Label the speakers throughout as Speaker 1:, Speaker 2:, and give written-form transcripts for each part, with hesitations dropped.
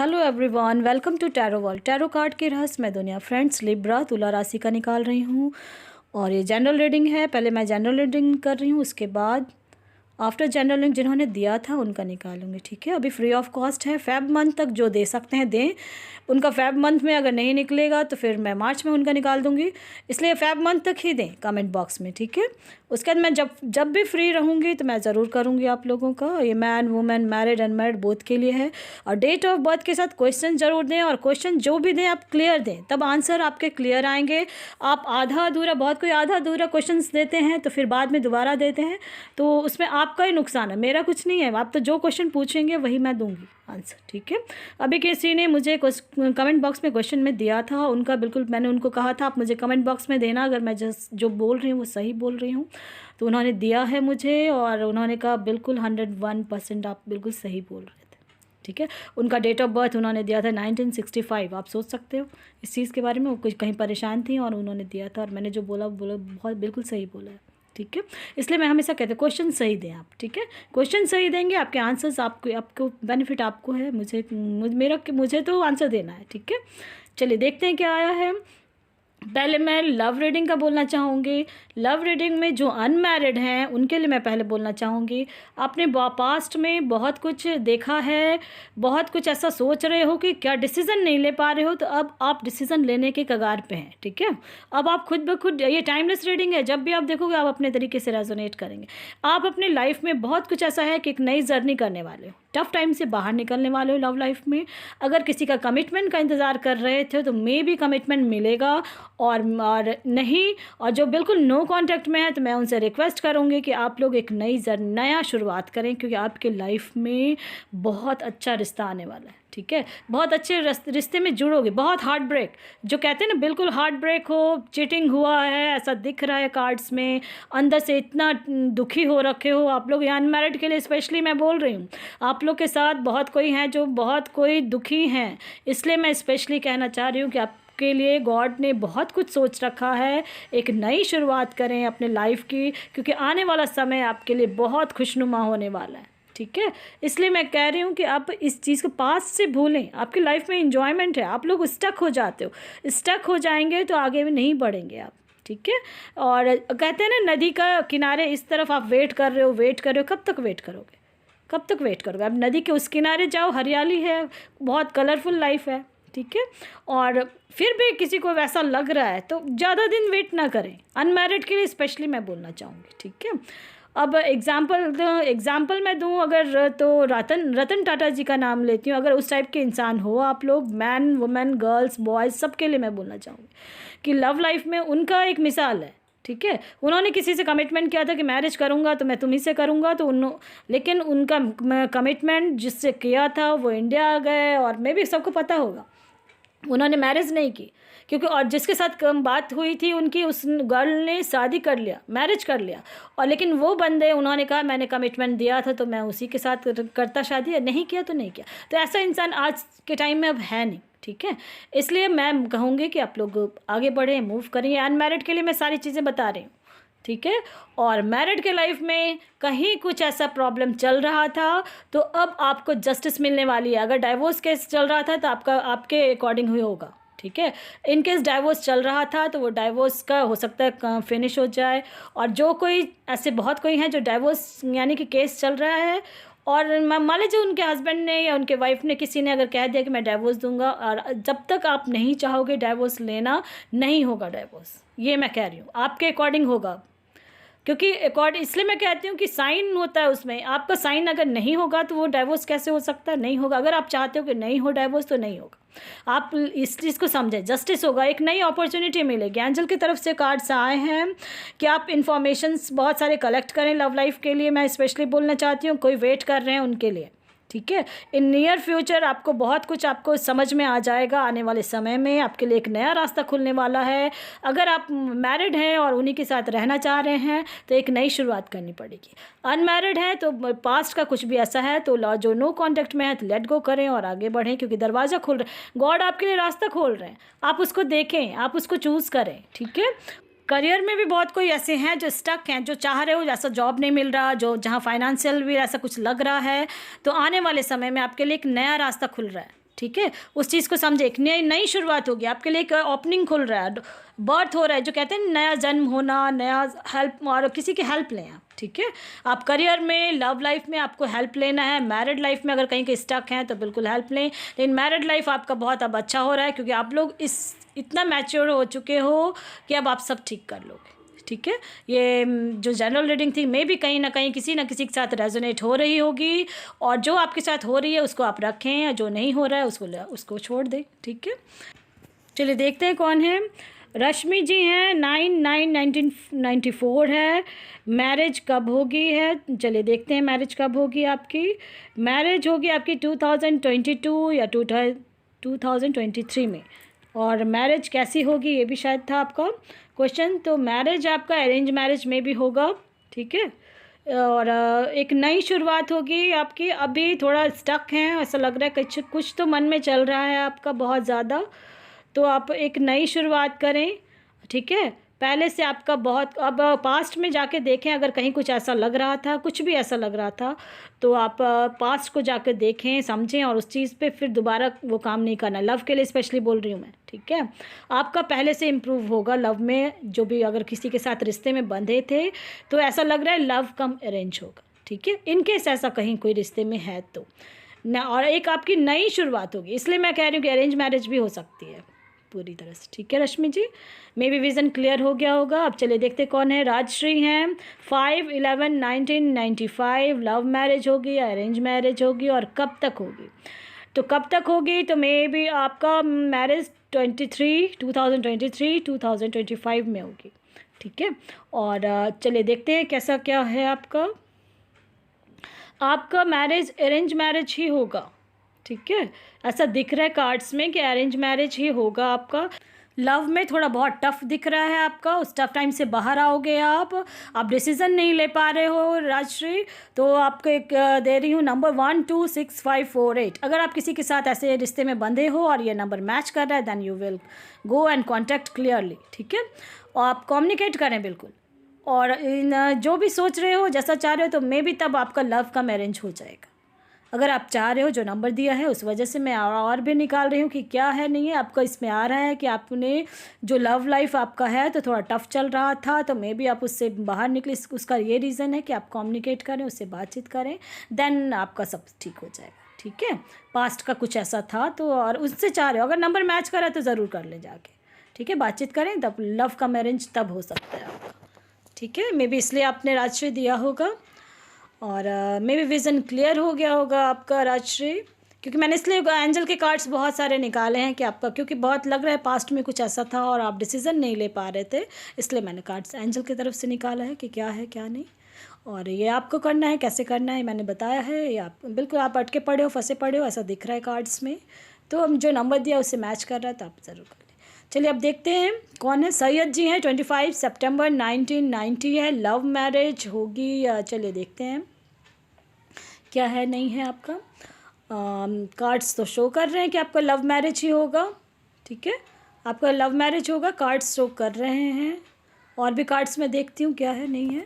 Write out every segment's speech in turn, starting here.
Speaker 1: Hello everyone, welcome to tarot world. Tarot card के रहस्यमय दुनिया। फ्रेंड्स, लिब्रा तुला राशि का निकाल रही हूँ और ये जनरल रीडिंग है। पहले मैं जनरल रीडिंग कर रही हूँ, उसके बाद आफ्टर जनरल रीडिंग जिन्होंने दिया था उनका निकालूंगी। ठीक है, अभी फ्री ऑफ कॉस्ट है। फेब मंथ तक जो दे सकते हैं दें। उनका फेब मंथ में अगर नहीं निकलेगा तो फिर मैं मार्च में उनका निकाल दूंगी, इसलिए फेब मंथ तक ही दें कमेंट बॉक्स में। ठीक है, उसके बाद मैं जब भी फ्री रहूँगी तो मैं ज़रूर करूँगी आप लोगों का। ये man women married unmarried both के लिए है। और डेट ऑफ बर्थ के साथ क्वेश्चन ज़रूर दें, और क्वेश्चन जो भी दें आप क्लियर दें, तब आंसर आपके क्लियर आएंगे। आप आधा अधूरा, बहुत कोई आधा अधूरा क्वेश्चन देते हैं तो फिर बाद में दोबारा देते हैं, तो उसमें आपका ही नुकसान है, मेरा कुछ नहीं है। आप तो जो क्वेश्चन पूछेंगे वही मैं दूंगी आंसर। ठीक है, अभी किसी ने मुझे कमेंट बॉक्स में क्वेश्चन में दिया था, उनका बिल्कुल मैंने उनको कहा था आप मुझे कमेंट बॉक्स में देना अगर मैं जो बोल रही हूँ वो सही बोल रही हूँ, तो उन्होंने दिया है मुझे और उन्होंने कहा बिल्कुल 101% आप बिल्कुल सही बोल रहे थे। ठीक है, उनका डेट ऑफ बर्थ उन्होंने दिया था 1965। आप सोच सकते हो इस चीज़ के बारे में, वो कुछ कहीं परेशान थी और उन्होंने दिया था, और मैंने जो बोला बहुत बिल्कुल सही बोला है। ठीक है, इसलिए मैं हमेशा कहते हैं क्वेश्चन सही दें आप। ठीक है, क्वेश्चन सही देंगे, आपके आंसर्स आपको बेनिफिट आपको है, मुझे तो आंसर देना है। ठीक है, चलिए देखते हैं क्या आया है। पहले मैं लव रीडिंग का बोलना चाहूँगी। लव रीडिंग में जो अनमैरिड हैं उनके लिए मैं पहले बोलना चाहूँगी। आपने पास्ट में बहुत कुछ देखा है, बहुत कुछ ऐसा सोच रहे हो कि क्या डिसीज़न नहीं ले पा रहे हो, तो अब आप डिसीज़न लेने के कगार पे हैं। ठीक है, अब आप खुद ब खुद, ये टाइमलेस रीडिंग है, जब भी आप देखोगे आप अपने तरीके से रेजोनेट करेंगे। आप अपनी लाइफ में बहुत कुछ ऐसा है कि एक नई जर्नी करने वाले हो, टफ टाइम से बाहर निकलने वाले हो लव लाइफ में। अगर किसी का कमिटमेंट का इंतज़ार कर रहे थे तो मे भी कमिटमेंट मिलेगा, और नहीं, और जो बिल्कुल नो कांटेक्ट में है तो मैं उनसे रिक्वेस्ट करूँगी कि आप लोग एक नया शुरुआत करें, क्योंकि आपके लाइफ में बहुत अच्छा रिश्ता आने वाला है। ठीक है, बहुत अच्छे रिश्ते में जुड़ोगे। बहुत हार्ट ब्रेक, जो कहते हैं ना बिल्कुल हार्ट ब्रेक हो, चीटिंग हुआ है ऐसा दिख रहा है कार्ड्स में, अंदर से इतना दुखी हो रखे हो आप लोग। अनमैरिड के लिए स्पेशली मैं बोल रही हूँ, आप लोग के साथ बहुत कोई हैं जो बहुत कोई दुखी हैं, इसलिए मैं स्पेशली कहना चाह रही हूँ कि आप के लिए गॉड ने बहुत कुछ सोच रखा है। एक नई शुरुआत करें अपने लाइफ की, क्योंकि आने वाला समय आपके लिए बहुत खुशनुमा होने वाला है। ठीक है, इसलिए मैं कह रही हूँ कि आप इस चीज़ को पास से भूलें। आपकी लाइफ में एंजॉयमेंट है, आप लोग स्टक हो जाते हो, स्टक हो जाएंगे तो आगे भी नहीं बढ़ेंगे आप। ठीक है, और कहते हैं ना नदी का किनारे इस तरफ आप वेट कर रहे हो, कब तक वेट करोगे, कब तक वेट करोगे? अब नदी के उस किनारे जाओ, हरियाली है, बहुत कलरफुल लाइफ है। ठीक है, और फिर भी किसी को वैसा लग रहा है तो ज़्यादा दिन वेट ना करें, अनमैरिड के लिए स्पेशली मैं बोलना चाहूँगी। ठीक है, अब एग्ज़ाम्पल मैं दूँ अगर, तो रतन टाटा जी का नाम लेती हूँ। अगर उस टाइप के इंसान हो आप लोग, मैन वुमेन गर्ल्स बॉयज़ सबके लिए मैं बोलना चाहूँगी कि लव लाइफ में उनका एक मिसाल है। ठीक है, उन्होंने किसी से कमिटमेंट किया था कि मैरिज करूँगा तो मैं तुम्ही से करूँगा, तो लेकिन उनका कमिटमेंट जिससे किया था वो इंडिया आ गए, और मे भी सबको पता होगा उन्होंने मैरिज नहीं की, क्योंकि और जिसके साथ कम बात हुई थी उनकी, उस गर्ल ने शादी कर लिया, मैरिज कर लिया, और लेकिन वो बंदे उन्होंने कहा मैंने कमिटमेंट दिया था तो मैं उसी के साथ करता शादी, नहीं किया तो नहीं किया। तो ऐसा इंसान आज के टाइम में अब है नहीं। ठीक है, इसलिए मैं कहूँगी कि आप लोग आगे बढ़ें, मूव करें। अनमैरिड के लिए मैं सारी चीज़ें बता रही हूँ। ठीक है, और मैरिड के लाइफ में कहीं कुछ ऐसा प्रॉब्लम चल रहा था तो अब आपको जस्टिस मिलने वाली है। अगर डाइवोर्स केस चल रहा था तो आपके अकॉर्डिंग हुई होगा। ठीक है, इन केस डाइवोर्स चल रहा था तो वो डाइवोर्स का हो सकता है फिनिश हो जाए। और जो कोई ऐसे बहुत कोई हैं जो डाइवोर्स यानी कि केस चल रहा है, और मान लीजिए उनके हस्बैंड ने या उनके वाइफ ने, किसी ने अगर कह दिया कि मैं डाइवोर्स दूंगा, और जब तक आप नहीं चाहोगे डाइवोर्स लेना, नहीं होगा डाइवोर्स। ये मैं कह रही हूँ, आपके अकॉर्डिंग होगा, क्योंकि इसलिए मैं कहती हूँ कि साइन होता है उसमें, आपका साइन अगर नहीं होगा तो वो डाइवोर्स कैसे हो सकता है, नहीं होगा। अगर आप चाहते हो कि नहीं हो डाइवोर्स तो नहीं होगा। आप इस चीज़ को समझें, जस्टिस होगा, एक नई अपॉर्चुनिटी मिलेगी। एंजल की तरफ से कार्ड्स आए हैं कि आप इन्फॉर्मेशंस बहुत सारे कलेक्ट करें लव लाइफ के लिए। मैं स्पेशली बोलना चाहती हूँ, कोई वेट कर रहे हैं उनके लिए। ठीक है, इन नियर फ्यूचर आपको बहुत कुछ आपको समझ में आ जाएगा। आने वाले समय में आपके लिए एक नया रास्ता खुलने वाला है। अगर आप मैरिड हैं और उन्हीं के साथ रहना चाह रहे हैं तो एक नई शुरुआत करनी पड़ेगी। अनमैरिड हैं तो पास्ट का कुछ भी ऐसा है तो जो नो कांटेक्ट में है तो लेट गो करें और आगे बढ़ें, क्योंकि दरवाज़ा खुल रहा है, गॉड आपके लिए रास्ता खोल रहे हैं। आप उसको देखें, आप उसको चूज़ करें। ठीक है, करियर में भी बहुत कोई ऐसे हैं जो स्टक हैं, जो चाह रहे हो, जैसा जॉब नहीं मिल रहा, जो जहाँ फाइनेंशियल भी ऐसा कुछ लग रहा है, तो आने वाले समय में आपके लिए एक नया रास्ता खुल रहा है। ठीक है, उस चीज़ को समझे। एक नई शुरुआत होगी आपके लिए, एक ओपनिंग खुल रहा है, बर्थ हो रहा है, जो कहते हैं नया जन्म होना, नया हेल्प, और किसी की हेल्प लें आप। ठीक है, आप करियर में, लव लाइफ में आपको हेल्प लेना है। मैरिड लाइफ में अगर कहीं के स्टक हैं तो बिल्कुल हेल्प लें। लेकिन मैरिड लाइफ आपका बहुत अब अच्छा हो रहा है, क्योंकि आप लोग इतना मैच्योर हो चुके हो कि अब आप सब ठीक कर लोगे। ठीक है, ये जो जनरल रीडिंग थी मे भी कहीं ना कहीं किसी न किसी के साथ रेजोनेट हो रही होगी, और जो आपके साथ हो रही है उसको आप रखें, और जो नहीं हो रहा है उसको छोड़ दें। ठीक है, चलिए देखते हैं कौन है। रश्मि जी हैं, 9/9/1994 है। मैरिज कब होगी है, चलिए देखते हैं मैरिज कब होगी आपकी। मैरिज होगी आपकी 2022 या 2023 में। और मैरिज कैसी होगी ये भी शायद था आपका क्वेश्चन। तो मैरिज आपका अरेंज मैरिज में भी होगा। ठीक है, और एक नई शुरुआत होगी आपकी। अभी थोड़ा स्टक हैं, ऐसा लग रहा है कुछ तो मन में चल रहा है आपका बहुत ज़्यादा, तो आप एक नई शुरुआत करें। ठीक है, पहले से आपका बहुत, अब पास्ट में जाके देखें, अगर कहीं कुछ ऐसा लग रहा था, कुछ भी ऐसा लग रहा था, तो आप पास्ट को जाकर देखें, समझें, और उस चीज़ पे फिर दोबारा वो काम नहीं करना। लव के लिए स्पेशली बोल रही हूँ मैं। ठीक है, आपका पहले से इम्प्रूव होगा लव में, जो भी अगर किसी के साथ रिश्ते में बंधे थे तो ऐसा लग रहा है लव कम अरेंज होगा। ठीक है, इनकेस ऐसा कहीं कोई रिश्ते में है तो ना, और एक आपकी नई शुरुआत होगी, इसलिए मैं कह रही हूँ कि अरेंज मैरिज भी हो सकती है पूरी तरह से। ठीक है रश्मि जी, मे भी विज़न क्लियर हो गया होगा। अब चलिए देखते कौन है। राजश्री हैं, 5/11/1995। लव मैरिज होगी या अरेंज मैरिज होगी, और कब तक होगी? तो कब तक होगी, तो मे भी आपका मैरिज 2025 में होगी। ठीक है, और चलिए देखते हैं कैसा क्या है आपका मैरिज अरेंज मैरिज ही होगा। ठीक है, ऐसा दिख रहा है कार्ड्स में कि अरेंज मैरिज ही होगा आपका। लव में थोड़ा बहुत टफ दिख रहा है आपका, उस टफ टाइम से बाहर आओगे आप डिसीज़न नहीं ले पा रहे हो राजश्री, तो आपको एक दे रही हूँ नंबर 126548। अगर आप किसी के साथ ऐसे रिश्ते में बंधे हो और ये नंबर मैच कर रहा है, then you will go and contact clearly. ठीक है, और आप कम्युनिकेट करें बिल्कुल, और इन जो भी सोच रहे हो, जैसा चाह रहे हो, तो मे भी तब आपका लव का मैरिज हो जाएगा। अगर आप चाह रहे हो, जो नंबर दिया है उस वजह से मैं और भी निकाल रही हूँ कि क्या है नहीं है आपका। इसमें आ रहा है कि आपने जो लव लाइफ आपका है तो थोड़ा टफ चल रहा था, तो मे भी आप उससे बाहर निकले। उसका ये रीज़न है कि आप कम्युनिकेट करें, उससे बातचीत करें, देन आपका सब ठीक हो जाएगा। ठीक है, पास्ट का कुछ ऐसा था तो, और उससे चाह रहे हो, अगर नंबर मैच करा तो ज़रूर कर लें जाके। ठीक है, बातचीत करें, तब लव का मैरिज तब हो सकता है आपका। ठीक है, मे भी इसलिए आपने राजश्री दिया होगा, और मे भी विज़न क्लियर हो गया होगा आपका राजश्री, क्योंकि मैंने इसलिए एंजल के कार्ड्स बहुत सारे निकाले हैं कि आपका, क्योंकि बहुत लग रहा है पास्ट में कुछ ऐसा था और आप डिसीज़न नहीं ले पा रहे थे, इसलिए मैंने कार्ड्स एंजल की तरफ से निकाला है कि क्या है क्या नहीं। और ये आपको करना है, कैसे करना है मैंने बताया है। ये आप बिल्कुल आप अटके पड़े हो, फंसे पड़े हो, ऐसा दिख रहा है कार्ड्स में, तो हम जो नंबर दिया उससे मैच कर रहा है, तो आप ज़रूर कर लें। चलिए अब देखते हैं कौन है। सैयद जी हैं, 25 सितंबर 1990 है। लव मैरिज होगी, चलिए देखते हैं क्या है नहीं है आपका। कार्ड्स तो शो कर रहे हैं कि आपका लव मैरिज ही होगा। ठीक है, आपका लव मैरिज होगा, कार्ड्स शो कर रहे हैं। और भी कार्ड्स में देखती हूँ क्या है नहीं है।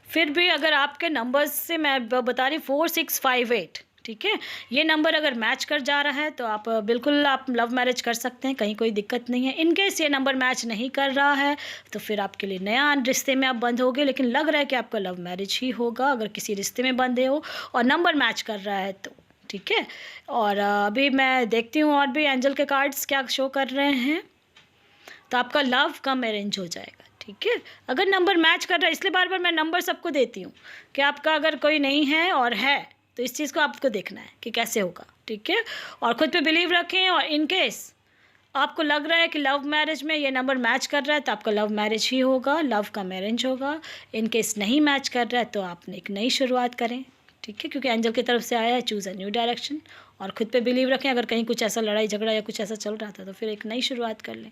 Speaker 1: फिर भी अगर आपके नंबर्स से मैं बता रही 4658, ठीक है, ये नंबर अगर मैच कर जा रहा है तो आप बिल्कुल आप लव मैरिज कर सकते हैं, कहीं कोई दिक्कत नहीं है। इनकेस ये नंबर मैच नहीं कर रहा है तो फिर आपके लिए नया रिश्ते में आप बंद होगे, लेकिन लग रहा है कि आपका लव मैरिज ही होगा अगर किसी रिश्ते में बंधे हो और नंबर मैच कर रहा है तो। ठीक है, और अभी मैं देखती हूँ और भी एंजल के कार्ड्स क्या शो कर रहे हैं, तो आपका लव कम अरेंज हो जाएगा। ठीक है, अगर नंबर मैच कर रहा है, इसलिए बार बार मैं नंबर सबको देती हूँ कि आपका अगर कोई नहीं है और है तो इस चीज़ को आपको देखना है कि कैसे होगा। ठीक है, और ख़ुद पे बिलीव रखें, और इन केस आपको लग रहा है कि लव मैरिज में ये नंबर मैच कर रहा है तो आपका लव मैरिज ही होगा, लव का मैरिज होगा। इन केस नहीं मैच कर रहा है तो आपने एक नई शुरुआत करें। ठीक है, क्योंकि एंजल की तरफ से आया है चूज़ अ न्यू डायरेक्शन, और ख़ुद पे बिलीव रखें। अगर कहीं कुछ ऐसा लड़ाई झगड़ा या कुछ ऐसा चल रहा था तो फिर एक नई शुरुआत कर लें।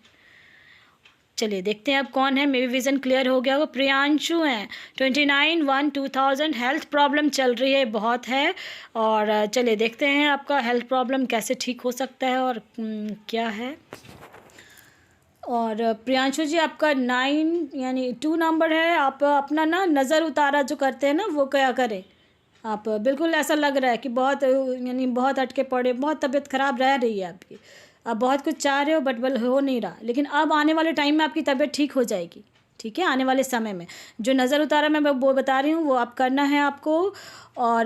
Speaker 1: चलिए देखते हैं अब कौन है। मे बी विज़न क्लियर हो गया होगा। प्रियांशु हैं, 29/1/2000। हेल्थ प्रॉब्लम चल रही है, बहुत है, और चलिए देखते हैं आपका हेल्थ प्रॉब्लम कैसे ठीक हो सकता है और क्या है। और प्रियांशु जी आपका 9 यानी 2 नंबर है। आप अपना ना नज़र उतारा जो करते हैं ना वो क्या करें, आप बिल्कुल ऐसा लग रहा है कि बहुत यानी बहुत अटके पड़े, बहुत तबीयत ख़राब रह रही है आपकी। आप बहुत कुछ चाह रहे हो बट बल हो नहीं रहा, लेकिन अब आने वाले टाइम में आपकी तबीयत ठीक हो जाएगी। ठीक है, आने वाले समय में जो नज़र उतारा मैं वो बता रही हूँ, वो आप करना है आपको। और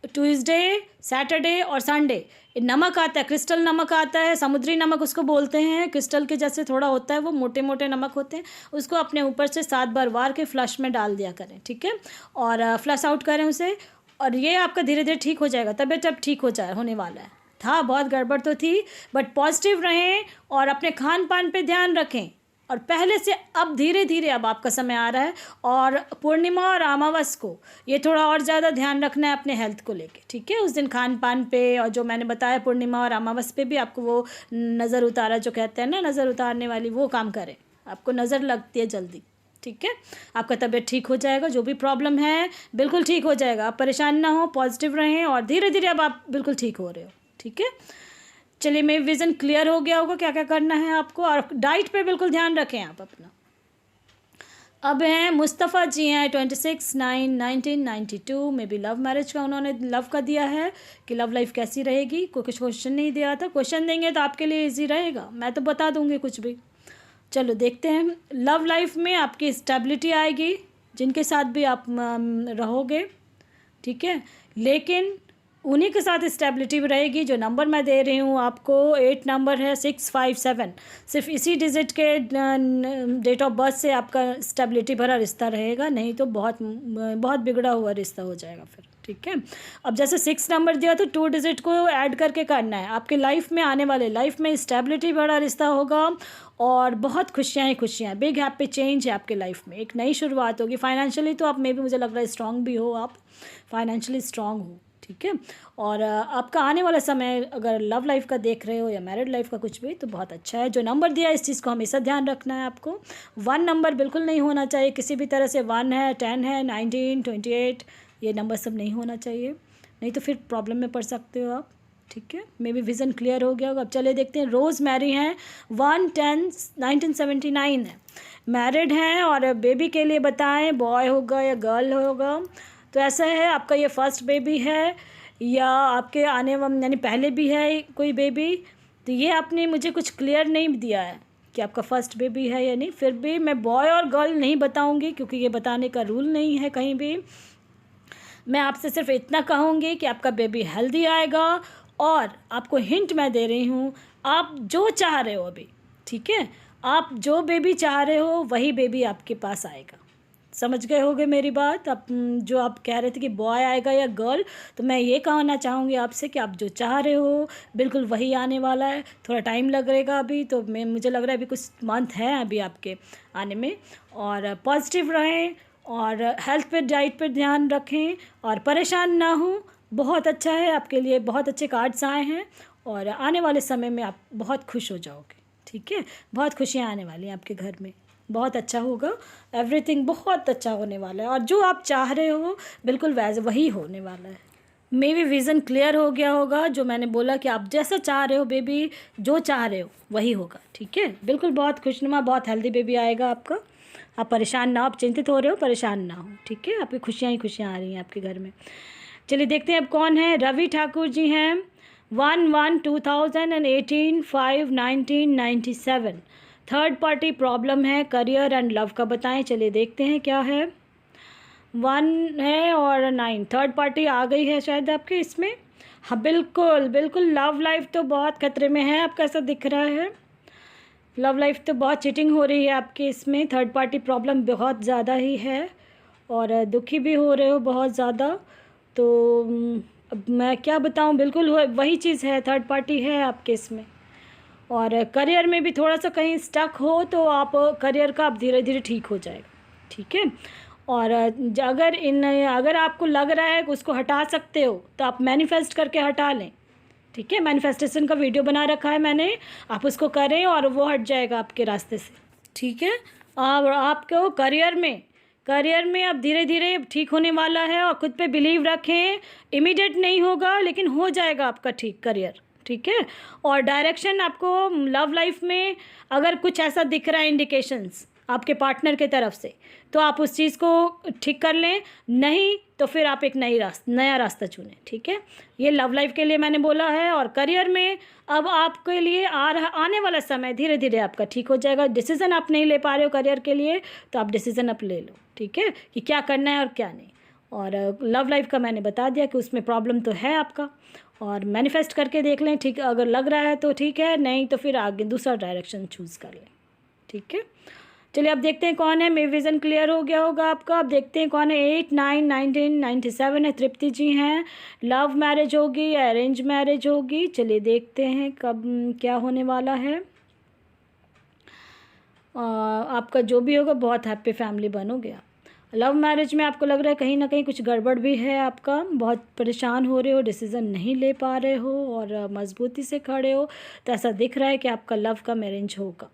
Speaker 1: ट्यूसडे, सैटरडे और संडे नमक आता है, क्रिस्टल नमक आता है, समुद्री नमक उसको बोलते हैं, क्रिस्टल के जैसे थोड़ा होता है, वो मोटे मोटे नमक होते हैं। उसको अपने ऊपर से 7 बार वार के फ्लश में डाल दिया करें। ठीक है, और फ्लश आउट करें उसे, और ये आपका धीरे धीरे ठीक हो जाएगा। तबीयत अब ठीक होने वाला है। था बहुत गड़बड़ तो थी, बट पॉजिटिव रहें और अपने खान पान पे ध्यान रखें। और पहले से अब धीरे धीरे अब आपका समय आ रहा है, और पूर्णिमा और अमावस को ये थोड़ा और ज़्यादा ध्यान रखना है अपने हेल्थ को लेके। ठीक है, उस दिन खान पान पे, और जो मैंने बताया पूर्णिमा और अमावस पे भी आपको वो नज़र उतारा जो कहते हैं ना, नज़र उतारने वाली, वो काम करें। आपको नज़र लगती है जल्दी। ठीक है, आपका तबीयत ठीक हो जाएगा, जो भी प्रॉब्लम है बिल्कुल ठीक हो जाएगा। आप परेशान ना हो, पॉजिटिव रहें, और धीरे धीरे अब आप बिल्कुल ठीक हो रहे हो। ठीक है, चलिए मेरी विज़न क्लियर हो गया होगा क्या क्या करना है आपको, और डाइट पे बिल्कुल ध्यान रखें आप अपना। अब हैं मुस्तफ़ा जी, हैं 26/9/1992 में भी लव मैरिज का उन्होंने लव का दिया है कि लव लाइफ कैसी रहेगी। कोई कुछ क्वेश्चन नहीं दिया था, क्वेश्चन देंगे तो आपके लिए इजी रहेगा, मैं तो बता दूंगी कुछ भी। चलो देखते हैं। लव लाइफ में आपकी स्टेबिलिटी आएगी, जिनके साथ भी आप रहोगे। ठीक है, लेकिन उन्हीं के साथ स्टेबिलिटी भी रहेगी। जो नंबर मैं दे रही हूँ आपको, 8 नंबर है, 657, सिर्फ इसी डिजिट के डेट ऑफ बर्थ से आपका स्टेबिलिटी भरा रिश्ता रहेगा, नहीं तो बहुत बहुत बिगड़ा हुआ रिश्ता हो जाएगा फिर। ठीक है, अब जैसे 6 नंबर दिया तो 2 डिजिट को ऐड करके करना है। आपके लाइफ में, आने वाले लाइफ में स्टेबिलिटी भरा रिश्ता होगा, और बहुत खुशियाँ ही खुशियाँ, बिग हैप्पी चेंज है आपके लाइफ में। एक नई शुरुआत होगी। फाइनेंशियली तो आप में भी मुझे लग रहा है स्ट्रांग भी हो, आप फाइनेंशियली स्ट्रांग हो। ठीक है, और आपका आने वाला समय अगर लव लाइफ का देख रहे हो या मैरिड लाइफ का कुछ भी, तो बहुत अच्छा है। जो नंबर दिया इस चीज़ को हमेशा ध्यान रखना है आपको। 1 नंबर बिल्कुल नहीं होना चाहिए किसी भी तरह से। 1 है, 10 है, 19, 28, ये नंबर सब नहीं होना चाहिए, नहीं तो फिर प्रॉब्लम में पड़ सकते हो आप। ठीक है, मे बी विज़न क्लियर हो गया होगा। अब चले देखते हैं। रोज़ मैरी हैं, 1/10/1979 है, मैरिड हैं, और बेबी के लिए बताएं बॉय होगा या गर्ल होगा। तो ऐसा है, आपका ये फर्स्ट बेबी है या आपके आने यानी पहले भी है कोई बेबी, तो ये आपने मुझे कुछ क्लियर नहीं दिया है कि आपका फर्स्ट बेबी है या नहीं। फिर भी मैं बॉय और गर्ल नहीं बताऊंगी, क्योंकि ये बताने का रूल नहीं है कहीं भी। मैं आपसे सिर्फ इतना कहूँगी कि आपका बेबी हेल्दी आएगा, और आपको हिंट मैं दे रही हूँ, आप जो चाह रहे हो अभी, ठीक है, आप जो बेबी चाह रहे हो वही बेबी आपके पास आएगा। समझ गए होगे मेरी बात। आप जो आप कह रहे थे कि बॉय आएगा या गर्ल, तो मैं ये कहना चाहूँगी आपसे कि आप जो चाह रहे हो बिल्कुल वही आने वाला है। थोड़ा टाइम लगेगा अभी, तो मुझे लग रहा है अभी कुछ मंथ है अभी आपके आने में। और पॉजिटिव रहें, और हेल्थ पे, डाइट पे ध्यान रखें, और परेशान ना हो। बहुत अच्छा है आपके लिए, बहुत अच्छे कार्ड्स आए हैं, और आने वाले समय में आप बहुत खुश हो जाओगे। ठीक है, बहुत खुशियाँ आने वाली हैं आपके घर में, बहुत अच्छा होगा, एवरीथिंग बहुत अच्छा होने वाला है, और जो आप चाह रहे हो बिल्कुल वैसे वही होने वाला है। मे बी विज़न क्लियर हो गया होगा, जो मैंने बोला कि आप जैसा चाह रहे हो बेबी, जो चाह रहे हो वही होगा। ठीक है, बिल्कुल बहुत खुशनुमा, बहुत हेल्दी बेबी आएगा आपका। आप परेशान ना हो, आप चिंतित हो रहे हो, परेशान ना हो। ठीक है, आपकी खुशियाँ ही खुशियाँ आ रही हैं आपके घर में। चलिए देखते हैं अब कौन है। रवि ठाकुर जी हैं, 1/1/2018, 5/1997, थर्ड पार्टी प्रॉब्लम है, करियर एंड लव का बताएं। चलिए देखते हैं क्या है। 1 है और 9, थर्ड पार्टी आ गई है शायद आपके इसमें। हाँ बिल्कुल बिल्कुल, लव लाइफ तो बहुत खतरे में है आपका, ऐसा दिख रहा है। लव लाइफ तो बहुत चीटिंग हो रही है आपके इसमें, थर्ड पार्टी प्रॉब्लम बहुत ज़्यादा ही है, और दुखी भी हो रहे हो बहुत ज़्यादा। तो अब मैं क्या बताऊं, बिल्कुल वही चीज़ है, थर्ड पार्टी है आपके इसमें। और करियर में भी थोड़ा सा कहीं स्टक हो, तो आप करियर का आप धीरे धीरे ठीक हो जाएगा। ठीक है, और अगर आपको लग रहा है कि उसको हटा सकते हो, तो आप मैनिफेस्ट करके हटा लें। ठीक है, मैनिफेस्टेशन का वीडियो बना रखा है मैंने, आप उसको करें और वो हट जाएगा आपके रास्ते से। ठीक है, और आपको करियर में अब धीरे धीरे ठीक होने वाला है, और खुद पे बिलीव रखें। इमीडिएट नहीं होगा, लेकिन हो जाएगा आपका ठीक करियर। ठीक है, और डायरेक्शन आपको लव लाइफ में अगर कुछ ऐसा दिख रहा है इंडिकेशंस, आपके पार्टनर के तरफ से, तो आप उस चीज़ को ठीक कर लें, नहीं तो फिर आप एक नया रास्ता चुनें। ठीक है, ये लव लाइफ के लिए मैंने बोला है। और करियर में अब आपके लिए आने वाला समय धीरे धीरे आपका ठीक हो जाएगा। डिसीज़न आप नहीं ले पा रहे हो करियर के लिए, तो आप डिसीज़न अब ले लो। ठीक है, कि क्या करना है और क्या नहीं। और लव लाइफ का मैंने बता दिया कि उसमें प्रॉब्लम तो है आपका, और मैनिफेस्ट करके देख लें। ठीक, अगर लग रहा है तो ठीक है, नहीं तो फिर आगे दूसरा डायरेक्शन चूज़ कर लें। ठीक है, चलिए अब देखते हैं कौन है। मे विज़न क्लियर हो गया होगा आपका। अब देखते हैं कौन है। 8, 9, 19, 97 है, तृप्ति जी हैं। लव मैरिज होगी या अरेंज मैरिज होगी, चलिए देखते हैं कब क्या होने वाला है। आपका जो भी होगा, बहुत हैप्पी फैमिली बनोगे आप। लव मैरिज में आपको लग रहा है कहीं ना कहीं कुछ गड़बड़ भी है, आपका बहुत परेशान हो रहे हो, डिसीज़न नहीं ले पा रहे हो और मजबूती से खड़े हो, तो ऐसा दिख रहा है कि आपका लव का मैरिज होगा।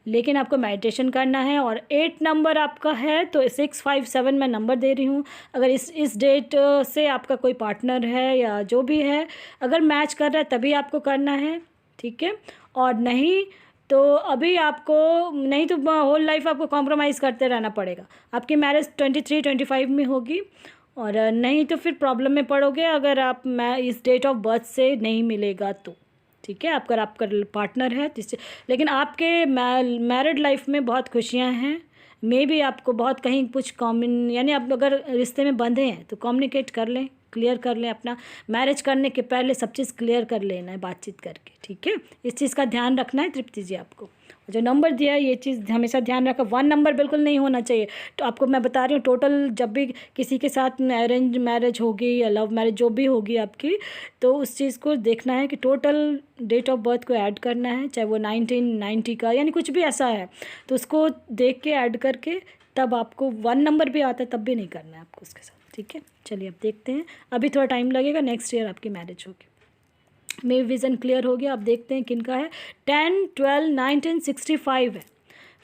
Speaker 1: लेकिन आपको मेडिटेशन करना है। और 8 नंबर आपका है, तो 657 मैं नंबर दे रही हूँ। अगर इस डेट से आपका कोई पार्टनर है या जो भी है, अगर मैच कर रहा है तभी आपको करना है। ठीक है, और नहीं तो अभी आपको, नहीं तो होल लाइफ आपको कॉम्प्रोमाइज़ करते रहना पड़ेगा। आपकी मैरिज 23-25 में होगी, और नहीं तो फिर प्रॉब्लम में पड़ोगे अगर आप इस डेट ऑफ बर्थ से नहीं मिलेगा तो। ठीक है, आपका पार्टनर है जिससे, लेकिन आपके मैरिड लाइफ में बहुत खुशियां हैं। मे भी आपको बहुत कहीं कुछ कॉमन, यानी आप अगर रिश्ते में बंधे हैं तो कम्युनिकेट कर लें, क्लियर कर लें अपना। मैरिज करने के पहले सब चीज़ क्लियर कर लेना है बातचीत करके। ठीक है, इस चीज़ का ध्यान रखना है तृप्ति जी आपको। जो नंबर दिया है ये चीज़ हमेशा ध्यान रखा, 1 नंबर बिल्कुल नहीं होना चाहिए। तो आपको मैं बता रही हूँ, टोटल जब भी किसी के साथ अरेंज मैरिज होगी या लव मैरिज जो भी होगी आपकी, तो उस चीज़ को देखना है कि टोटल डेट ऑफ बर्थ को ऐड करना है, चाहे वो 1990 का यानी कुछ भी ऐसा है, तो उसको देख के ऐड करके तब आपको 1 नंबर भी आता है तब भी नहीं करना है आपको उसके साथ। ठीक है, चलिए अब देखते हैं। अभी थोड़ा टाइम लगेगा, नेक्स्ट ईयर आपकी मैरिज होगी। मे विज़न क्लियर हो गया। अब देखते हैं किन का है। 10, 12, 19, 65 है।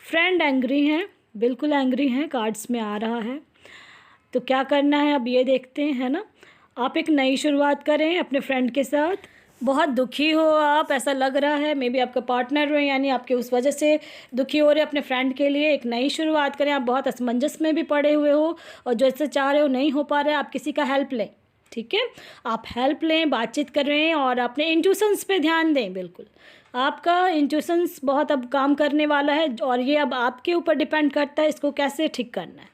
Speaker 1: फ्रेंड एंग्री हैं, बिल्कुल एंग्री हैं, कार्ड्स में आ रहा है। तो क्या करना है अब ये देखते हैं, है ना। आप एक नई शुरुआत करें अपने फ्रेंड के साथ। बहुत दुखी हो आप, ऐसा लग रहा है। मे बी आपका पार्टनर हो, यानी आपके उस वजह से दुखी हो रहे अपने फ्रेंड के लिए। एक नई शुरुआत करें। आप बहुत असमंजस में भी पड़े हुए हो और जैसे चाह रहे हो नहीं हो पा रहा है, आप किसी का हेल्प लें। ठीक है, आप हेल्प लें, बातचीत करें और अपने इंट्यूशंस पे ध्यान दें। बिल्कुल आपका इंट्यूशंस बहुत अब काम करने वाला है, और ये अब आपके ऊपर डिपेंड करता है इसको कैसे ठीक करना है।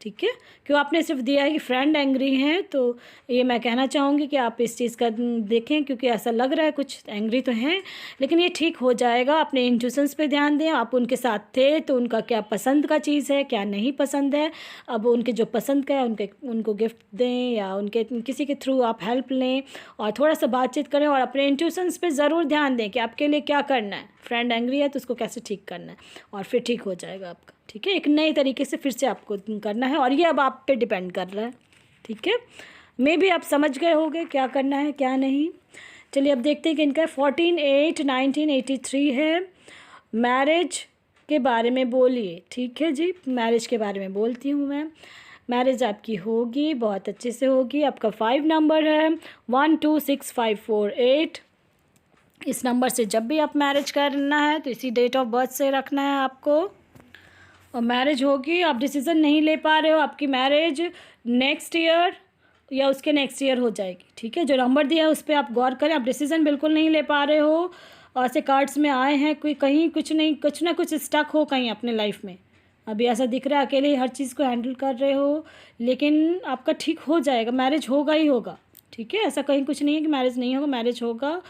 Speaker 1: ठीक है, क्यों आपने सिर्फ दिया है कि फ्रेंड एंग्री हैं, तो ये मैं कहना चाहूँगी कि आप इस चीज़ का देखें, क्योंकि ऐसा लग रहा है कुछ एंग्री तो हैं, लेकिन ये ठीक हो जाएगा। अपने इंट्यूशंस पे ध्यान दें। आप उनके साथ थे तो उनका क्या पसंद का चीज़ है, क्या नहीं पसंद है, अब उनके जो पसंद का है उनको गिफ्ट दें या उनके किसी के थ्रू आप हेल्प लें और थोड़ा सा बातचीत करें और अपने इंट्यूशंस पे ज़रूर ध्यान दें कि आपके लिए क्या करना है। फ्रेंड एंग्री है तो उसको कैसे ठीक करना है, और फिर ठीक हो जाएगा आपका। ठीक है, एक नए तरीके से फिर से आपको करना है, और ये अब आप पे डिपेंड कर रहा है। ठीक है, मे भी आप समझ गए होंगे क्या करना है क्या नहीं। चलिए अब देखते हैं कि इनका 14, 8, 1983 है। मैरिज के बारे में बोलिए। ठीक है जी, मैरिज के बारे में बोलती हूँ मैं। मैरिज आपकी होगी, बहुत अच्छे से होगी। आपका 5 नंबर है, 1, 2, 6, 5, 4, 8। इस नंबर से जब भी आप मैरिज करना है तो इसी डेट ऑफ बर्थ से रखना है आपको, और मैरिज होगी। आप डिसीज़न नहीं ले पा रहे हो, आपकी मैरिज नेक्स्ट ईयर या उसके नेक्स्ट ईयर हो जाएगी। ठीक है, जो नंबर दिया है उस पर आप गौर करें। आप डिसीज़न बिल्कुल नहीं ले पा रहे हो, और ऐसे कार्ड्स में आए हैं कोई कहीं कुछ ना कुछ स्टक हो कहीं अपने लाइफ में। अभी ऐसा दिख रहा है अकेले ही हर चीज़ को हैंडल कर रहे हो, लेकिन आपका ठीक हो जाएगा, मैरिज होगा ही होगा। ठीक है, ऐसा कहीं कुछ नहीं है कि मैरिज नहीं होगा, मैरिज होगा।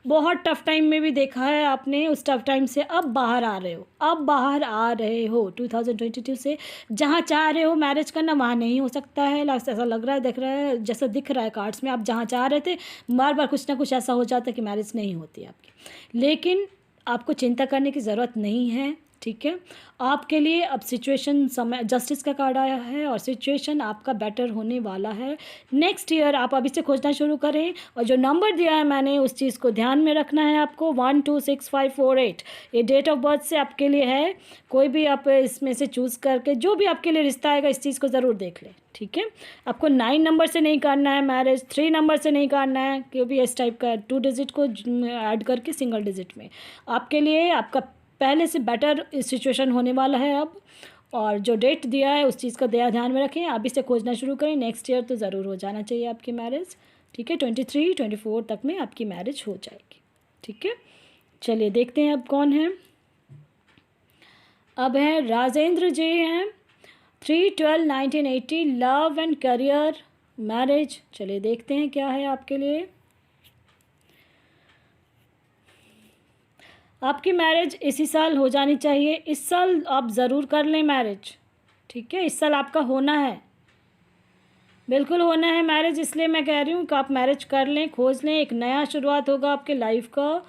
Speaker 1: बहुत टफ़ टाइम में भी देखा है आपने, उस टफ़ टाइम से अब बाहर आ रहे हो, अब बाहर आ रहे हो 2022 से। जहाँ चाह रहे हो मैरिज करना वहाँ नहीं हो सकता है, ऐसा लग रहा है, दिख रहा है, जैसा दिख रहा है कार्ड्स में। आप जहाँ चाह रहे थे बार बार कुछ ना कुछ ऐसा हो जाता है कि मैरिज नहीं होती आपकी, लेकिन आपको चिंता करने की ज़रूरत नहीं है। ठीक है, आपके लिए अब सिचुएशन, समय, जस्टिस का कार्ड आया है और सिचुएशन आपका बेटर होने वाला है। नेक्स्ट ईयर आप अभी से खोजना शुरू करें, और जो नंबर दिया है मैंने उस चीज़ को ध्यान में रखना है आपको। 1, 2, 6, 5, 4, 8 ये डेट ऑफ बर्थ से आपके लिए है। कोई भी आप इसमें से चूज़ करके जो भी आपके लिए रिश्ता आएगा इस चीज़ को ज़रूर देख लें। ठीक है, आपको 9 नंबर से नहीं करना है मैरिज, 3 नंबर से नहीं करना है, क्योंकि इस टाइप का 2 डिजिट को ऐड करके सिंगल डिजिट में आपके लिए आपका पहले से बेटर सिचुएशन होने वाला है अब। और जो डेट दिया है उस चीज़ का ध्यान में रखें, अभी से खोजना शुरू करें, नेक्स्ट ईयर तो ज़रूर हो जाना चाहिए आपकी मैरिज। ठीक है, 23-24 तक में आपकी मैरिज हो जाएगी। ठीक है, चलिए देखते हैं अब कौन है। अब हैं राजेंद्र जी हैं, 3/12/1980, लव एंड करियर, मैरिज। चलिए देखते हैं क्या है आपके लिए। आपकी मैरिज इसी साल हो जानी चाहिए, इस साल आप ज़रूर कर लें मैरिज। ठीक है, इस साल आपका होना है, बिल्कुल होना है मैरिज, इसलिए मैं कह रही हूँ कि आप मैरिज कर लें, खोज लें, एक नया शुरुआत होगा आपके लाइफ का,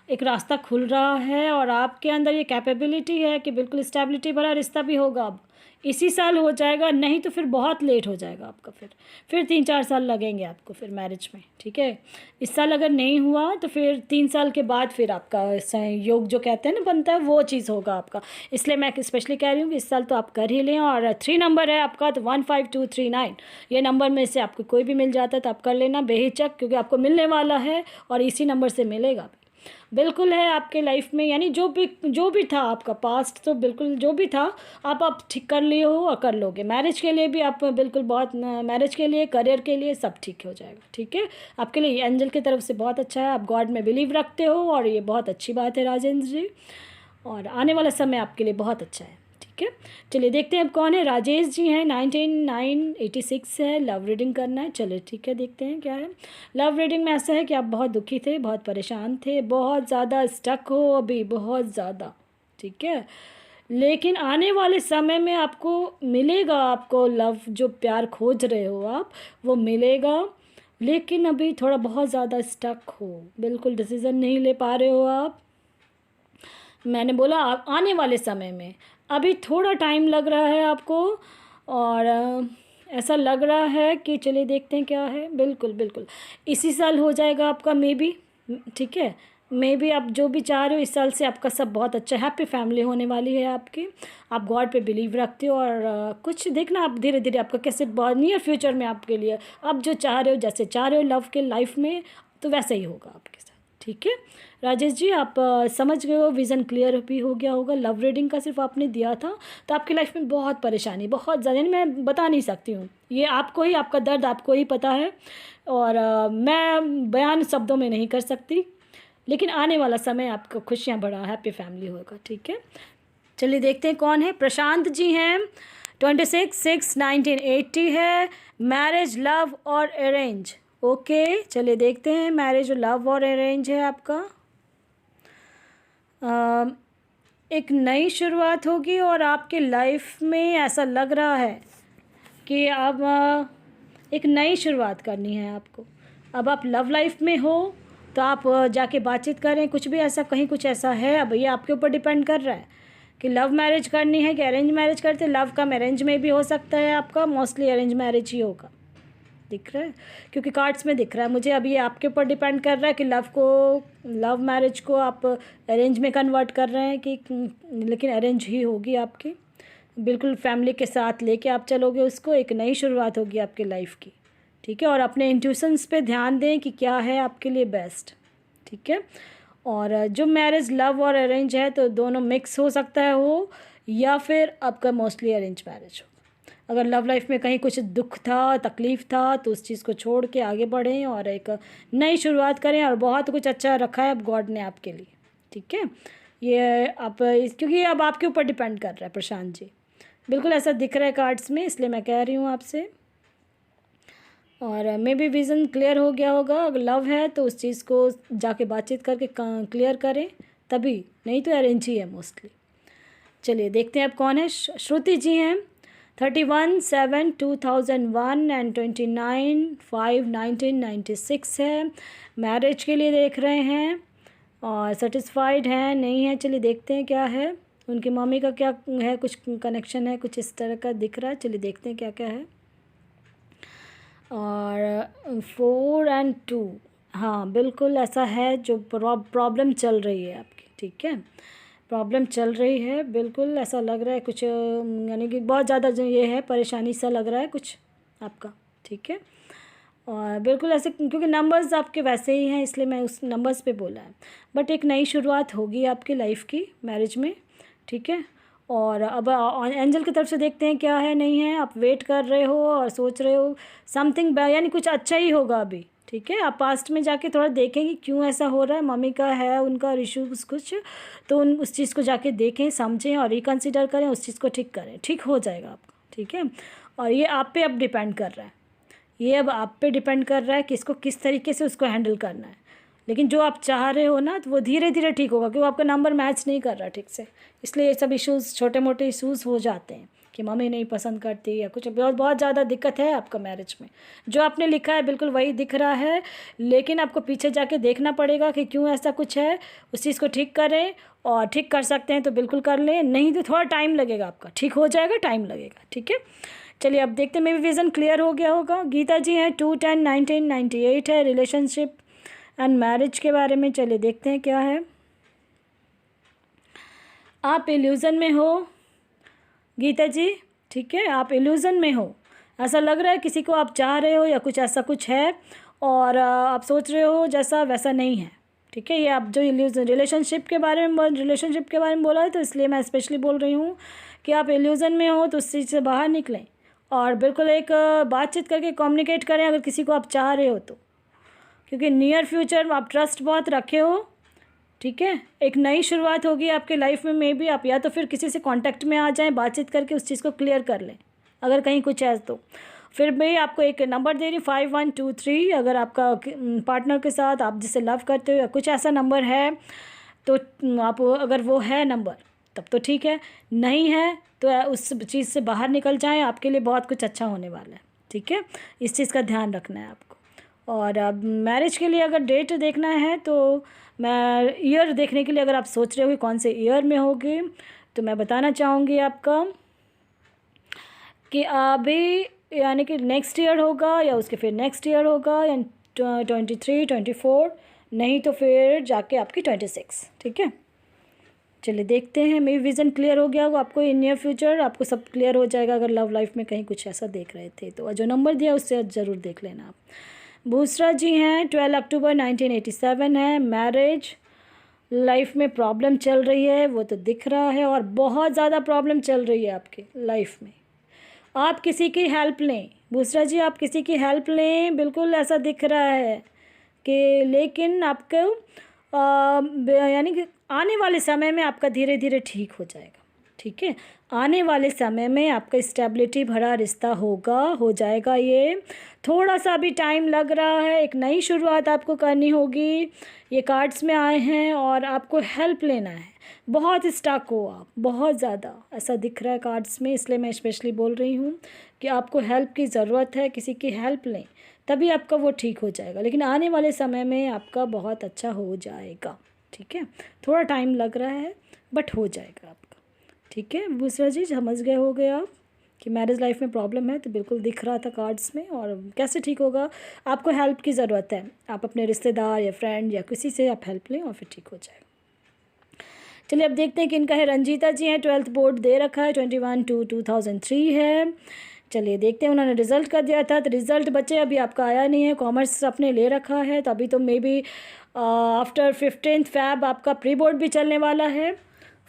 Speaker 1: एक रास्ता खुल रहा है और आपके अंदर ये कैपेबिलिटी है कि बिल्कुल स्टेबिलिटी भरा रिश्ता भी होगा। अब इसी साल हो जाएगा, नहीं तो फिर बहुत लेट हो जाएगा आपका, फिर 3-4 साल लगेंगे आपको फिर मैरिज में। ठीक है, इस साल अगर नहीं हुआ तो फिर 3 साल के बाद फिर आपका संयोग जो कहते हैं ना बनता है, वो चीज़ होगा आपका। इसलिए मैं स्पेशली कह रही हूँ कि इस साल तो आप कर ही लें। और 3 नंबर है आपका, तो 15239 ये नंबर में से आपको कोई भी मिल जाता है तो आप कर लेना बेहिचक, क्योंकि आपको मिलने वाला है और इसी नंबर से मिलेगा बिल्कुल है आपके लाइफ में। यानी जो भी था आपका पास्ट, तो बिल्कुल जो भी था आप ठीक कर लिए हो और कर लोगे। मैरिज के लिए भी आप बिल्कुल बहुत, मैरिज के लिए, करियर के लिए सब ठीक हो जाएगा। ठीक है, आपके लिए एंजल की तरफ से बहुत अच्छा है, आप गॉड में बिलीव रखते हो और ये बहुत अच्छी बात है राजेंद्र जी, और आने वाला समय आपके लिए बहुत अच्छा है। ठीक है, चलिए देखते हैं अब कौन है। राजेश जी हैं, 19986 है, लव रीडिंग करना है। चलिए ठीक है, देखते हैं क्या है। लव रीडिंग में ऐसा है कि आप बहुत दुखी थे, बहुत परेशान थे, बहुत ज़्यादा स्टक हो अभी, बहुत ज़्यादा। ठीक है, लेकिन आने वाले समय में आपको मिलेगा, आपको लव जो प्यार खोज रहे हो आप वो मिलेगा, लेकिन अभी थोड़ा बहुत ज़्यादा स्टक हो, बिल्कुल डिसीज़न नहीं ले पा रहे हो आप। मैंने बोला आने वाले समय में, अभी थोड़ा टाइम लग रहा है आपको, और ऐसा लग रहा है कि चलिए देखते हैं क्या है। बिल्कुल बिल्कुल इसी साल हो जाएगा आपका मे बी। ठीक है, मे बी आप जो भी चाह रहे हो, इस साल से आपका सब बहुत अच्छा, हैप्पी फैमिली होने वाली है आपकी। आप गॉड पे बिलीव रखते हो और कुछ देखना आप धीरे धीरे आपका कैसे बहुत नियर फ्यूचर में आपके लिए आप जो चाह रहे हो, जैसे चाह रहे हो लव के लाइफ में, तो वैसा ही होगा आपके साथ। ठीक है राजेश जी, आप समझ गए हो, विज़न क्लियर भी हो गया होगा। लव रीडिंग का सिर्फ आपने दिया था तो आपकी लाइफ में बहुत परेशानी, बहुत ज़्यादा, यानी मैं बता नहीं सकती हूँ, ये आपको ही, आपका दर्द आपको ही पता है, और मैं बयान शब्दों में नहीं कर सकती, लेकिन आने वाला समय आपको खुशियाँ भरा हैप्पी फैमिली होगा। ठीक है, चलिए देखते हैं कौन है। प्रशांत जी हैं, 26/6/1980 है, मैरिज, लव और अरेंज। ओके, चलिए देखते हैं, मैरिज, लव और अरेंज है आपका। एक नई शुरुआत होगी और आपके लाइफ में ऐसा लग रहा है कि अब एक नई शुरुआत करनी है आपको। अब आप लव लाइफ में हो तो आप जाके बातचीत करें, कुछ भी ऐसा, कहीं कुछ ऐसा है, अब ये आपके ऊपर डिपेंड कर रहा है कि लव मैरिज करनी है कि अरेंज मैरिज करते। लव का मैरिज में भी हो सकता है आपका, मोस्टली अरेंज मैरिज ही होगा, दिख रहा है क्योंकि कार्ड्स में दिख रहा है मुझे। अब ये आपके ऊपर डिपेंड कर रहा है कि लव मैरिज को आप अरेंज में कन्वर्ट कर रहे हैं कि, लेकिन अरेंज ही होगी आपकी, बिल्कुल फैमिली के साथ लेके आप चलोगे उसको, एक नई शुरुआत होगी आपके लाइफ की। ठीक है, और अपने इंट्यूशंस पे ध्यान दें कि क्या है आपके लिए बेस्ट। ठीक है, और जो मैरिज लव और अरेंज है तो दोनों मिक्स हो सकता है हो, या फिर आपका मोस्टली अरेंज मैरिज हो। अगर लव लाइफ में कहीं कुछ दुख था, तकलीफ़ था, तो उस चीज़ को छोड़ के आगे बढ़ें और एक नई शुरुआत करें, और बहुत कुछ अच्छा रखा है अब गॉड ने आपके लिए। ठीक है, ये आप क्योंकि अब आपके ऊपर डिपेंड कर रहा है प्रशांत जी, बिल्कुल ऐसा दिख रहा है कार्ड्स में, इसलिए मैं कह रही हूँ आपसे। और मे बी विज़न क्लियर हो गया होगा। अगर लव है तो उस चीज़ को जाके बातचीत करके क्लियर करें तभी, नहीं तो अरेंज ही है मोस्टली। चलिए देखते हैं अब कौन है। श्रुति जी हैं, 31/7/2001 एंड 29/5/1996 है, मैरिज के लिए देख रहे हैं और सेटिस्फाइड हैं, नहीं है। चलिए देखते हैं क्या है, उनकी मम्मी का क्या है, कुछ कनेक्शन है, कुछ इस तरह का दिख रहा है। चलिए देखते हैं क्या क्या है। और 4 और 2, हाँ बिल्कुल ऐसा है, जो प्रॉब्लम चल रही है आपकी। ठीक है, प्रॉब्लम चल रही है, बिल्कुल ऐसा लग रहा है कुछ, यानी कि बहुत ज़्यादा जो ये है परेशानी सा लग रहा है कुछ आपका। ठीक है, और बिल्कुल ऐसे, क्योंकि नंबर्स आपके वैसे ही हैं इसलिए मैं उस नंबर्स पे बोला है। बट एक नई शुरुआत होगी आपकी लाइफ की मैरिज में, ठीक है। और अब एंजल की तरफ से देखते हैं क्या है नहीं है। आप वेट कर रहे हो और सोच रहे हो समथिंग, यानी कुछ अच्छा ही होगा अभी, ठीक है। आप पास्ट में जाके थोड़ा देखेंगे क्यों ऐसा हो रहा है, मम्मी का है उनका इशूज़ कुछ, तो उस चीज़ को जाके देखें, समझें और रिकन्सिडर करें, उस चीज़ को ठीक करें, ठीक हो जाएगा आपका, ठीक है। और ये आप पे अब डिपेंड कर रहा है, ये अब आप पे डिपेंड कर रहा है कि इसको किस तरीके से उसको हैंडल करना है। लेकिन जो आप चाह रहे हो ना, तो वो धीरे धीरे ठीक होगा, क्योंकि आपका नंबर मैच नहीं कर रहा ठीक से, इसलिए ये सब इश्यूज़, छोटे मोटे इश्यूज़ हो जाते हैं कि मम्मी नहीं पसंद करती या कुछ, बहुत बहुत ज़्यादा दिक्कत है आपका मैरिज में। जो आपने लिखा है बिल्कुल वही दिख रहा है, लेकिन आपको पीछे जाके देखना पड़ेगा कि क्यों ऐसा कुछ है, उस चीज़ को ठीक करें। और ठीक कर सकते हैं तो बिल्कुल कर लें, नहीं तो थोड़ा टाइम लगेगा, आपका ठीक हो जाएगा, टाइम लगेगा, ठीक है। चलिए अब देखते हैं, मे भी विज़न क्लियर हो गया होगा। गीता जी हैं 2, 10, 19, 98 है रिलेशनशिप एंड मैरिज के बारे में। चलिए देखते हैं क्या है। आप इल्यूज़न में हो गीता जी, ठीक है, आप इल्यूज़न में हो, ऐसा लग रहा है किसी को आप चाह रहे हो या कुछ ऐसा कुछ है, और आप सोच रहे हो जैसा वैसा नहीं है, ठीक है। ये आप जो इल्यूज़न रिलेशनशिप के बारे में बोला है, तो इसलिए मैं स्पेशली बोल रही हूँ कि आप इल्यूज़न में हो, तो उस चीज़ से बाहर निकलें और बिल्कुल एक बातचीत करके कम्युनिकेट करें अगर किसी को आप चाह रहे हो तो, क्योंकि नियर फ्यूचर में आप ट्रस्ट बहुत रखे हो, ठीक है। एक नई शुरुआत होगी आपके लाइफ में, मे बी आप या तो फिर किसी से कांटेक्ट में आ जाएं, बातचीत करके उस चीज़ को क्लियर कर लें अगर कहीं कुछ है तो। फिर मैं आपको एक नंबर दे रही हूँ 5123, अगर आपका पार्टनर के साथ आप जिसे लव करते हो या कुछ ऐसा नंबर है तो आप, अगर वो है नंबर तब तो ठीक है, नहीं है तो उस चीज़ से बाहर निकल जाएं, आपके लिए बहुत कुछ अच्छा होने वाला है, ठीक है। इस चीज़ का ध्यान रखना है आपको। और अब मैरिज के लिए अगर डेट देखना है तो मैं ईयर देखने के लिए, अगर आप सोच रहे हो कि कौन से ईयर में होगी, तो मैं बताना चाहूँगी आपका कि अभी यानी कि नेक्स्ट ईयर होगा या उसके फिर नेक्स्ट ईयर होगा, या 23, 24, नहीं तो फिर जाके आपकी 26, ठीक है। चलिए देखते हैं, मेरी विज़न क्लियर हो गया होगा आपको। इन नियर फ्यूचर आपको सब क्लियर हो जाएगा। अगर लव लाइफ में कहीं कुछ ऐसा देख रहे थे तो जो नंबर दिया उससे ज़रूर देख लेना आप। भूसरा जी हैं 12 अक्टूबर 1987 है। मैरिज लाइफ में प्रॉब्लम चल रही है, वो तो दिख रहा है, और बहुत ज़्यादा प्रॉब्लम चल रही है आपकी लाइफ में। आप किसी की हेल्प लें भूसरा जी, आप किसी की हेल्प लें, बिल्कुल ऐसा दिख रहा है कि, लेकिन आपको यानी कि आने वाले समय में आपका धीरे धीरे ठीक हो जाएगा, ठीक है। आने वाले समय में आपका स्टेबिलिटी भरा रिश्ता होगा, हो जाएगा। ये थोड़ा सा अभी टाइम लग रहा है, एक नई शुरुआत आपको करनी होगी। ये कार्ड्स में आए हैं और आपको हेल्प लेना है। बहुत स्टक हो आप, बहुत ज़्यादा ऐसा दिख रहा है कार्ड्स में, इसलिए मैं स्पेशली बोल रही हूँ कि आपको हेल्प की ज़रूरत है। किसी की हेल्प लें तभी आपका वो ठीक हो जाएगा, लेकिन आने वाले समय में आपका बहुत अच्छा हो जाएगा, ठीक है। थोड़ा टाइम लग रहा है बट हो जाएगा आपका, ठीक है। दूसरा जी समझ गए हो गए आप कि मैरिज लाइफ में प्रॉब्लम है, तो बिल्कुल दिख रहा था कार्ड्स में। और कैसे ठीक होगा, आपको हेल्प की ज़रूरत है। आप अपने रिश्तेदार या फ्रेंड या किसी से आप हेल्प लें और फिर ठीक हो जाएगा। चलिए अब देखते हैं कि इनका है। रंजीता जी हैं, 12th बोर्ड दे रखा है, 21/2/2003 है। चलिए देखते हैं, उन्होंने रिज़ल्ट कर दिया था, तो रिज़ल्ट बच्चे अभी आपका आया नहीं है। कॉमर्स आपने ले रखा है, तो अभी तो मे बी आफ्टर 15 Feb आपका प्री बोर्ड भी चलने वाला है।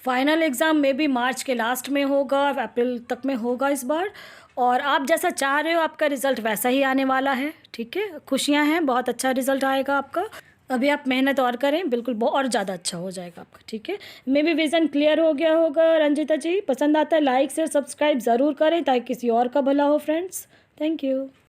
Speaker 1: फाइनल एग्ज़ाम मे बी मार्च के लास्ट में होगा, अप्रैल तक में होगा इस बार। और आप जैसा चाह रहे हो आपका रिज़ल्ट वैसा ही आने वाला है, ठीक है। खुशियाँ हैं, बहुत अच्छा रिज़ल्ट आएगा आपका। अभी आप मेहनत और करें, बिल्कुल और ज़्यादा अच्छा हो जाएगा आपका, ठीक है। मे बी विज़न क्लियर हो गया होगा। रंजिता जी पसंद आता है लाइक शेयर सब्सक्राइब ज़रूर करें ताकि किसी और का भला हो फ्रेंड्स। Thank you.